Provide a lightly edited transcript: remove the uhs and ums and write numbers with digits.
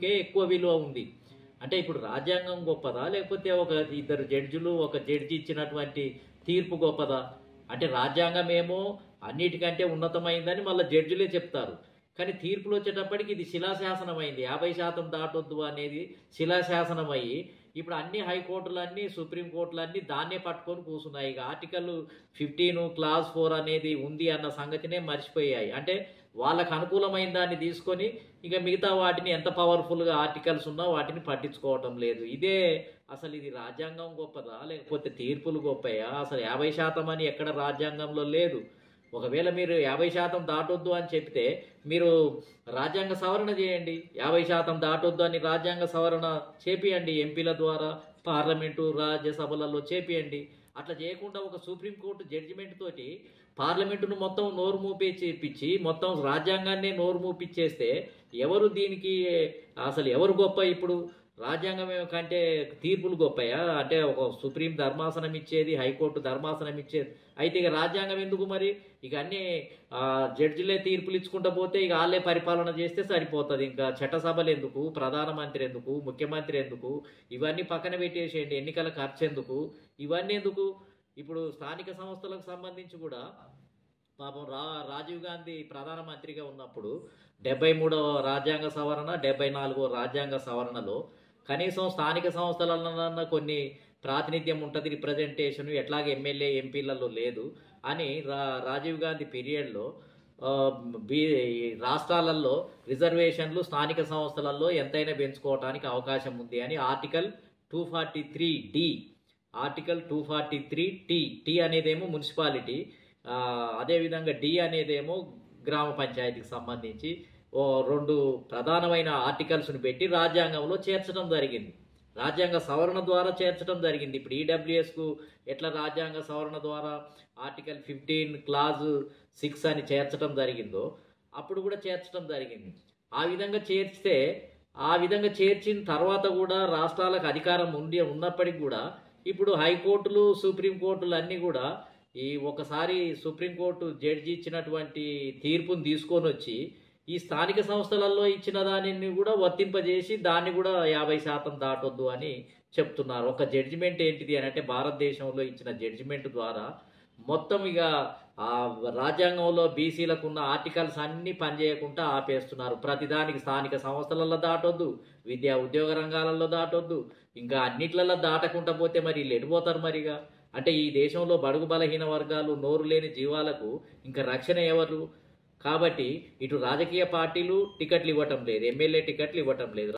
తీర్పుకే ఎక్కువ విలువ ఉంది. అంటే ఇప్పుడు రాజ్యాంగం గొప్పదా? లేకపోతే ఒక ఇద్దరు జడ్జిలు, ఒక జడ్జి ఇచ్చినటువంటి తీర్పు గొప్పదా? అంటే రాజ్యాంగమేమో అన్నిటికంటే ఉన్నతమైందని మళ్ళీ జడ్జిలే చెప్తారు. కానీ తీర్పులు వచ్చేటప్పటికి ఇది శిలాశాసనం అయింది. 50% దాటొద్దు అనేది శిలాశాసనం అయ్యి ఇప్పుడు అన్ని హైకోర్టులన్నీ, సుప్రీంకోర్టులన్నీ దాన్నే పట్టుకొని కూర్చున్నాయి. ఇక ఆర్టికల్ 15 క్లాజ్ 4 అనేది ఉంది అన్న సంగతినే మర్చిపోయాయి. అంటే వాళ్ళకు అనుకూలమైన దాన్ని తీసుకొని ఇక మిగతా వాటిని ఎంత పవర్ఫుల్గా ఆర్టికల్స్ ఉన్నా వాటిని పట్టించుకోవటం లేదు. ఇదే అసలు ఇది రాజ్యాంగం గొప్పదా? లేకపోతే తీర్పులు గొప్పయా? అసలు 50% అని ఎక్కడ రాజ్యాంగంలో లేదు. ఒకవేళ మీరు 50% దాటొద్దు అని చెప్తే మీరు రాజ్యాంగ సవరణ చేయండి. 50% దాటొద్దు అని రాజ్యాంగ సవరణ చేపియండి. ఎంపీల ద్వారా పార్లమెంటు, రాజ్యసభలలో చేపియండి. అట్లా చేయకుండా ఒక సుప్రీంకోర్టు జడ్జిమెంట్ తోటి పార్లమెంటును మొత్తం నోరు మూపించి మొత్తం రాజ్యాంగాన్ని నోరు మూపించేస్తే ఎవరు దీనికి అసలు ఎవరు గొప్ప? ఇప్పుడు రాజ్యాంగం కంటే తీర్పులు గొప్పయా? అంటే ఒక సుప్రీం ధర్మాసనం ఇచ్చేది, హైకోర్టు ధర్మాసనం ఇచ్చేది. అయితే ఇక రాజ్యాంగం ఎందుకు మరి? ఇక అన్ని జడ్జిలే తీర్పులు ఇచ్చుకుంటూ పోతే ఇక వాళ్ళే పరిపాలన చేస్తే సరిపోతుంది. ఇంకా చట్టసభలు ఎందుకు, ప్రధానమంత్రి ఎందుకు, ముఖ్యమంత్రి ఎందుకు, ఇవన్నీ పక్కన పెట్టేసేయండి. ఎన్నికల ఖర్చు ఎందుకు, ఇవన్నీ ఎందుకు? ఇప్పుడు స్థానిక సంస్థలకు సంబంధించి కూడా పాపం రాజీవ్ గాంధీ ప్రధానమంత్రిగా ఉన్నప్పుడు 73వ రాజ్యాంగ సవరణ, 74వ రాజ్యాంగ సవరణలో కనీసం స్థానిక సంస్థలన్న కొన్ని ప్రాతినిధ్యం ఉంటుంది, రిప్రజెంటేషన్, ఎట్లాగే ఎమ్మెల్యే ఎంపీలలో లేదు అని రాజీవ్ గాంధీ పీరియడ్లో రాష్ట్రాలలో రిజర్వేషన్లు స్థానిక సంస్థలలో ఎంతైనా పెంచుకోవడానికి అవకాశం ఉంది అని article 243D, article 243T, T అనేదేమో మున్సిపాలిటీ, అదేవిధంగా డి అనేదేమో గ్రామ పంచాయతీకి సంబంధించి రెండు ప్రధానమైన ఆర్టికల్స్ని పెట్టి రాజ్యాంగంలో చేర్చడం జరిగింది. రాజ్యాంగ సవరణ ద్వారా చేర్చడం జరిగింది. ఇప్పుడు ఈడబ్ల్యూఎస్కు ఎట్లా రాజ్యాంగ సవరణ ద్వారా ఆర్టికల్ 15 క్లాజ్ 6 అని చేర్చడం జరిగిందో అప్పుడు కూడా చేర్చడం జరిగింది. ఆ విధంగా చేర్చిన తర్వాత కూడా రాష్ట్రాలకు అధికారం ఉన్నప్పటికీ కూడా ఇప్పుడు హైకోర్టులు, సుప్రీంకోర్టులు అన్నీ కూడా ఈ ఒకసారి సుప్రీంకోర్టు జడ్జి ఇచ్చినటువంటి తీర్పును తీసుకొని వచ్చి ఈ స్థానిక సంస్థలలో ఇచ్చిన దానిని కూడా వర్తింపజేసి దాన్ని కూడా 50% దాటొద్దు అని చెప్తున్నారు. ఒక జడ్జిమెంట్ ఏంటిది అని అంటే భారతదేశంలో ఇచ్చిన జడ్జిమెంట్ ద్వారా మొత్తం ఇక ఆ రాజ్యాంగంలో బీసీలకు ఉన్న ఆర్టికల్స్ అన్నీ పనిచేయకుండా ఆపేస్తున్నారు. ప్రతిదానికి స్థానిక సంస్థలలో దాటొద్దు, విద్యా ఉద్యోగ రంగాలలో దాటొద్దు, ఇంకా అన్నిట్లలో దాటకుండా పోతే మరి వీళ్ళు ఎడిపోతారు మరిగా. అంటే ఈ దేశంలో బడుగు బలహీన వర్గాలు, నోరు లేని జీవాలకు ఇంకా రక్షణ ఎవరు? కాబట్టి ఇటు రాజకీయ పార్టీలు టికెట్లు ఇవ్వటం లేదు, ఎమ్మెల్యే టికెట్లు ఇవ్వటం లేదు.